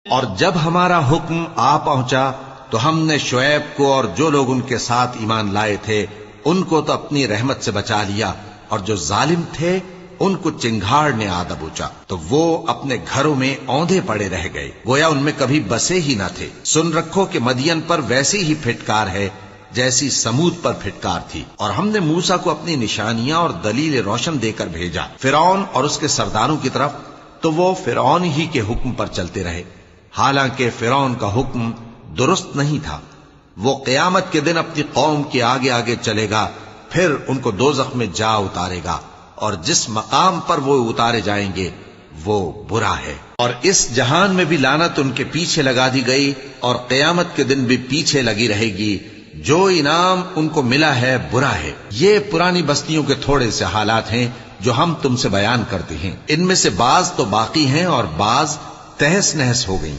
اور جب ہمارا حکم آ پہنچا تو ہم نے شعیب کو اور جو لوگ ان کے ساتھ ایمان لائے تھے ان کو تو اپنی رحمت سے بچا لیا، اور جو ظالم تھے ان کو چنگھاڑ نے آ دبوچا تو وہ اپنے گھروں میں اوندھے پڑے رہ گئے، گویا ان میں کبھی بسے ہی نہ تھے۔ سن رکھو کہ مدین پر ویسی ہی پھٹکار ہے جیسی سمود پر پھٹکار تھی، اور ہم نے موسیٰ کو اپنی نشانیاں اور دلیل روشن دے کر بھیجا فرعون اور اس کے سرداروں کی طرف، تو وہ فرعون ہی کے حکم پر چلتے رہے، حالانکہ فرعون کا حکم درست نہیں تھا۔ وہ قیامت کے دن اپنی قوم کے آگے آگے چلے گا، پھر ان کو دوزخ میں جا اتارے گا، اور جس مقام پر وہ اتارے جائیں گے وہ برا ہے۔ اور اس جہان میں بھی لعنت ان کے پیچھے لگا دی گئی، اور قیامت کے دن بھی پیچھے لگی رہے گی۔ جو انعام ان کو ملا ہے برا ہے۔ یہ پرانی بستیوں کے تھوڑے سے حالات ہیں جو ہم تم سے بیان کرتے ہیں، ان میں سے بعض تو باقی ہیں اور بعض تہس نہس ہو گئیں۔